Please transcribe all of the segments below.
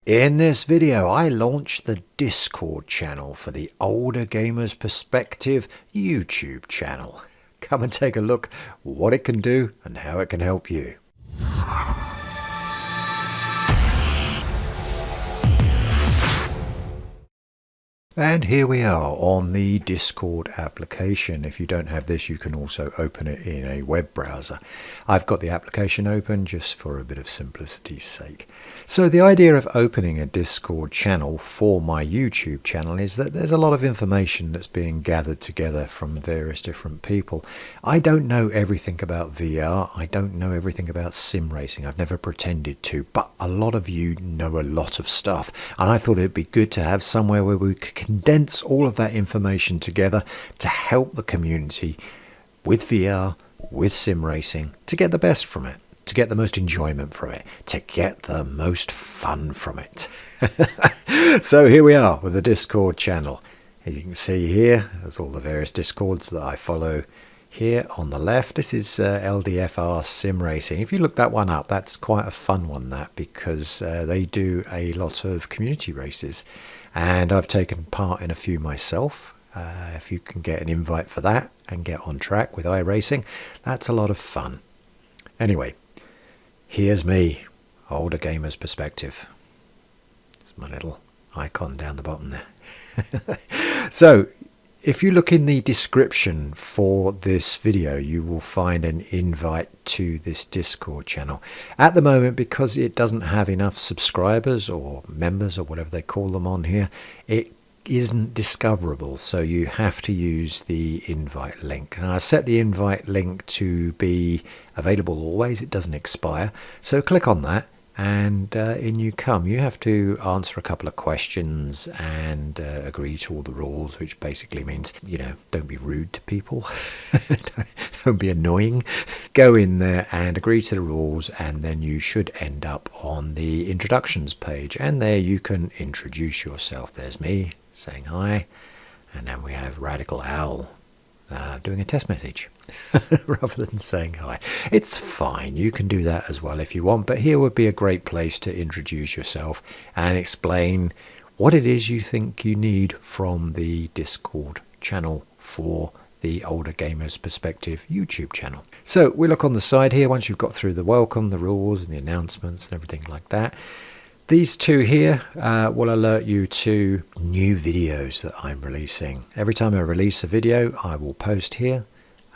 In this video, I launched the Discord channel for the Older Gamers Perspective YouTube channel. Come and take a look what it can do and how it can help you. And here we are on the Discord application. If you don't have this, you can also open it in a web browser. I've got the application open just for a bit of simplicity's sake. So the idea of opening a Discord channel for my YouTube channel is that there's a lot of information that's being gathered together from various different people. I don't know everything about VR. I don't know everything about sim racing. I've never pretended to, but a lot of you know a lot of stuff. And I thought it'd be good to have somewhere where we could condense all of that information together to help the community with VR, with sim racing, to get the best from it, to get the most enjoyment from it, to get the most fun from it. So here we are with the Discord channel. As you can see here, there's all the various Discords that I follow here on the left. This is LDFR Sim Racing. If you look that one up, that's quite a fun one, that, because they do a lot of community races. And I've taken part in a few myself. If you can get an invite for that and get on track with iRacing, that's a lot of fun. Anyway, here's me, Older Gamers Perspective. It's my little icon down the bottom there. So, if you look in the description for this video, you will find an invite to this Discord channel. At the moment, because it doesn't have enough subscribers or members or whatever they call them on here, it isn't discoverable. So you have to use the invite link. And I set the invite link to be available always. It doesn't expire. So click on that. And in you come. You have to answer a couple of questions and agree to all the rules, which basically means, you know, don't be rude to people. Don't be annoying. Go in there and agree to the rules, and then you should end up on the introductions page. And there you can introduce yourself. There's me saying hi. And then we have Radical Owl doing a test message rather than saying hi. It's fine, you can do that as well if you want, but here would be a great place to introduce yourself and explain what it is you think you need from the Discord channel for the Older Gamers Perspective YouTube channel. So we look on the side here. Once you've got through the welcome, the rules and the announcements and everything like that, these two here will alert you to new videos that I'm releasing. Every time I release a video, I will post here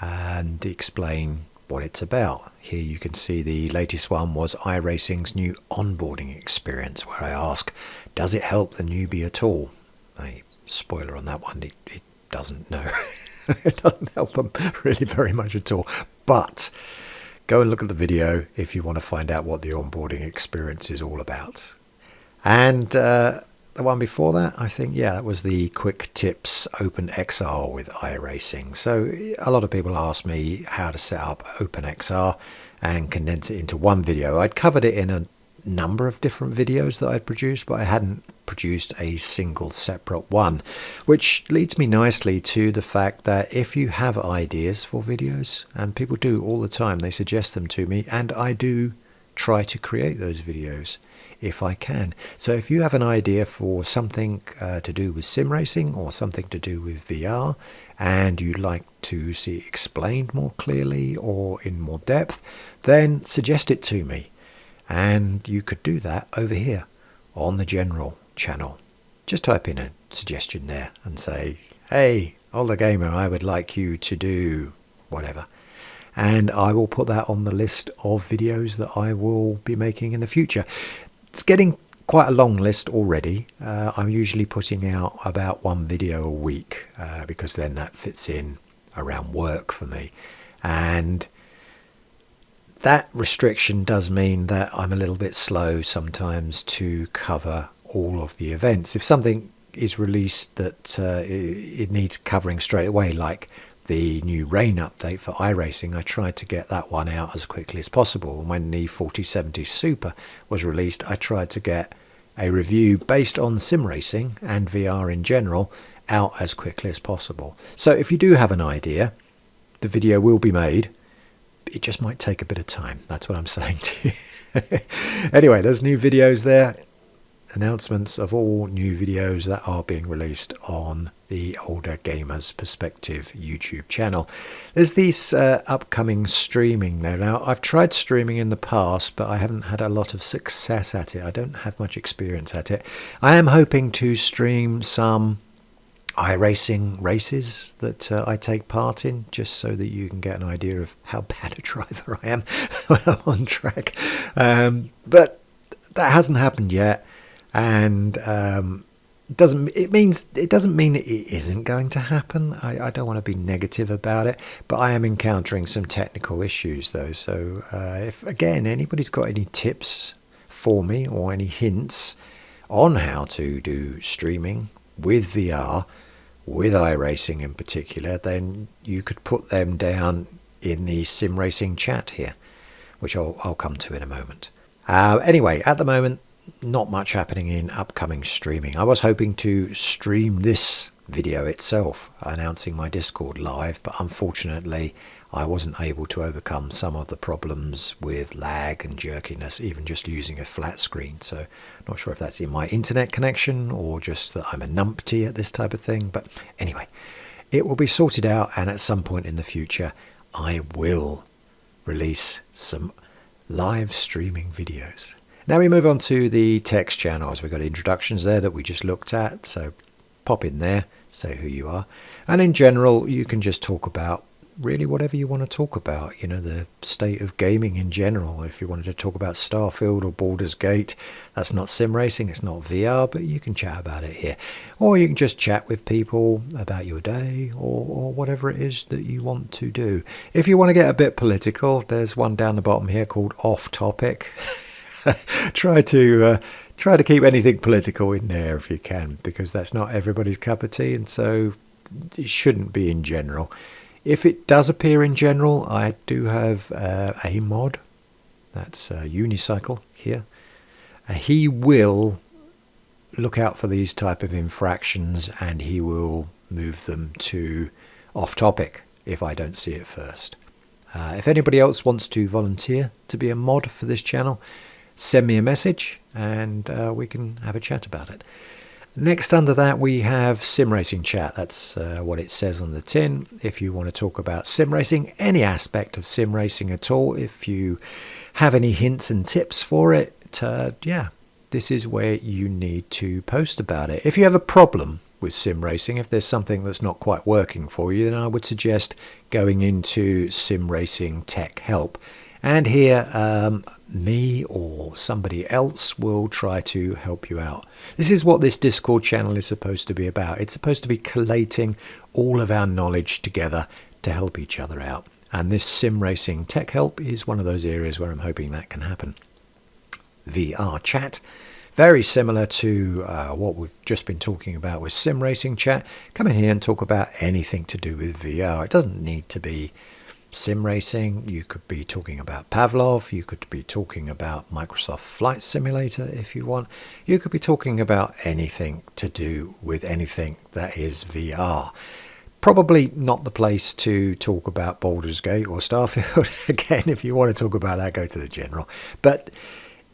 and explain what it's about. Here you can see the latest one was iRacing's new onboarding experience, where I ask, does it help the newbie at all? A spoiler on that one, it doesn't, no. It doesn't help them really very much at all. But go and look at the video if you want to find out what the onboarding experience is all about. And the one before that, I think, yeah, that was the Quick Tips OpenXR with iRacing. So a lot of people ask me how to set up OpenXR and condense it into one video. I'd covered it in a number of different videos that I'd produced, but I hadn't produced a single separate one, which leads me nicely to the fact that if you have ideas for videos, and people do all the time, they suggest them to me, and I do try to create those videos if I can. So if you have an idea for something to do with sim racing or something to do with VR, and you'd like to see it explained more clearly or in more depth, then suggest it to me. And you could do that over here on the general channel. Just type in a suggestion there and say, hey, Older Gamer, I would like you to do whatever. And I will put that on the list of videos that I will be making in the future. It's getting quite a long list already. I'm usually putting out about one video a week because then that fits in around work for me. And that restriction does mean that I'm a little bit slow sometimes to cover all of the events. If something is released that it needs covering straight away, like the new rain update for iRacing, I tried to get that one out as quickly as possible. And when the 4070 Super was released, I tried to get a review based on sim racing and VR in general out as quickly as possible. So if you do have an idea, the video will be made. It just might take a bit of time. That's what I'm saying to you. Anyway, there's new videos there. announcements of all new videos that are being released on the Older Gamers Perspective YouTube channel. There's these upcoming streaming there. Now, I've tried streaming in the past, but I haven't had a lot of success at it. I don't have much experience at it. I am hoping to stream some iRacing races that I take part in, just so that you can get an idea of how bad a driver I am when I'm on track. But that hasn't happened yet, and it doesn't mean it isn't going to happen. I don't want to be negative about it, but I am encountering some technical issues though. So if again anybody's got any tips for me or any hints on how to do streaming with VR, with iRacing in particular, then you could put them down in the sim racing chat here, which I'll come to in a moment. Anyway, at the moment, not much happening in upcoming streaming. I was hoping to stream this video itself, announcing my Discord live, but unfortunately I wasn't able to overcome some of the problems with lag and jerkiness, even just using a flat screen. So not sure if that's in my internet connection or just that I'm a numpty at this type of thing. But anyway, it will be sorted out, and at some point in the future I will release some live streaming videos. Now we move on to the text channels. We've got introductions there that we just looked at, so pop in there, say who you are, and in general you can just talk about really whatever you want to talk about, you know, the state of gaming in general. If you wanted to talk about Starfield or Baldur's Gate, that's not sim racing, it's not VR, but you can chat about it here. Or you can just chat with people about your day or whatever it is that you want to do. If you want to get a bit political, there's one down the bottom here called Off Topic. Try to keep anything political in there if you can, because that's not everybody's cup of tea, and so it shouldn't be in general. If it does appear in general, I do have a mod, that's Unicycle here. He will look out for these type of infractions, and he will move them to off topic if I don't see it first. If anybody else wants to volunteer to be a mod for this channel, send me a message and we can have a chat about it. Next under that we have sim racing chat. That's what it says on the tin. If you want to talk about sim racing, any aspect of sim racing at all, if you have any hints and tips for it, yeah, this is where you need to post about it. If you have a problem with sim racing, if there's something that's not quite working for you, then I would suggest going into sim racing tech help. And here, me or somebody else will try to help you out. This is what this Discord channel is supposed to be about. It's supposed to be collating all of our knowledge together to help each other out. And this sim racing tech help is one of those areas where I'm hoping that can happen. VR chat, very similar to what we've just been talking about with sim racing chat. Come in here and talk about anything to do with VR. It doesn't need to be sim racing. You could be talking about Pavlov, you could be talking about Microsoft Flight Simulator if you want. You could be talking about anything to do with anything that is VR. Probably not the place to talk about Baldur's Gate or Starfield. Again, if you want to talk about that, go to the general. But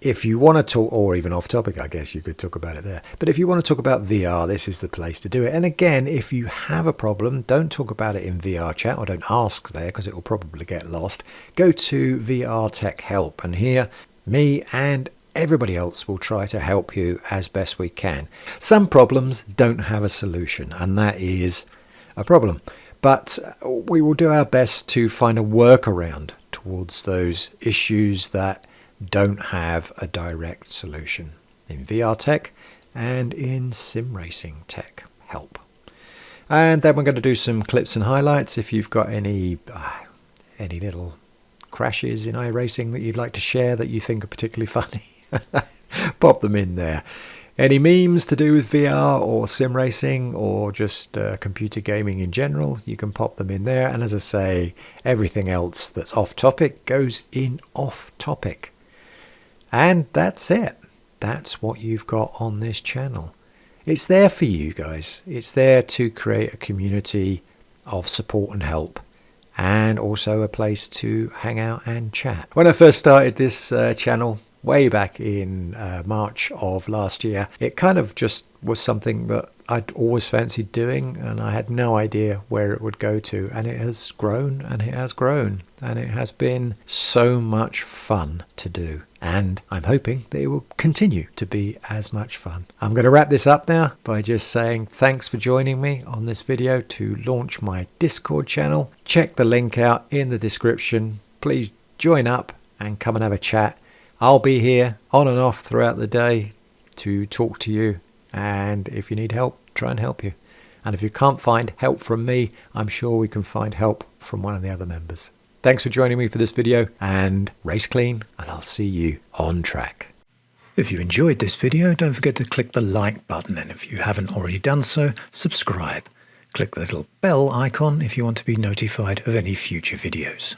if you want to talk, or even off topic, I guess you could talk about it there. But if you want to talk about VR, this is the place to do it. And again, if you have a problem, don't talk about it in VR chat, or don't ask there, because it will probably get lost. Go to VR Tech Help, and here, me and everybody else will try to help you as best we can. Some problems don't have a solution, and that is a problem. But we will do our best to find a workaround towards those issues that don't have a direct solution in VR tech and in sim racing tech help. And then we're going to do some clips and highlights. If you've got any little crashes in iRacing that you'd like to share that you think are particularly funny, pop them in there. Any memes to do with VR or sim racing or just computer gaming in general, you can pop them in there. And as I say, everything else that's off topic goes in off topic. And that's it. That's what you've got on this channel. It's there for you guys. It's there to create a community of support and help, and also a place to hang out and chat. When I first started this channel way back in March of last year. It kind of just was something that I'd always fancied doing, and I had no idea where it would go to, and it has grown and it has grown, and it has been so much fun to do, and I'm hoping that it will continue to be as much fun. I'm going to wrap this up now by just saying thanks for joining me on this video to launch my Discord channel. Check the link out in the description. Please join up and come and have a chat. I'll be here on and off throughout the day to talk to you, and if you need help, try and help you. And if you can't find help from me, I'm sure we can find help from one of the other members. Thanks for joining me for this video, and race clean, and I'll see you on track. If you enjoyed this video, don't forget to click the like button, and if you haven't already done so, subscribe. Click the little bell icon if you want to be notified of any future videos.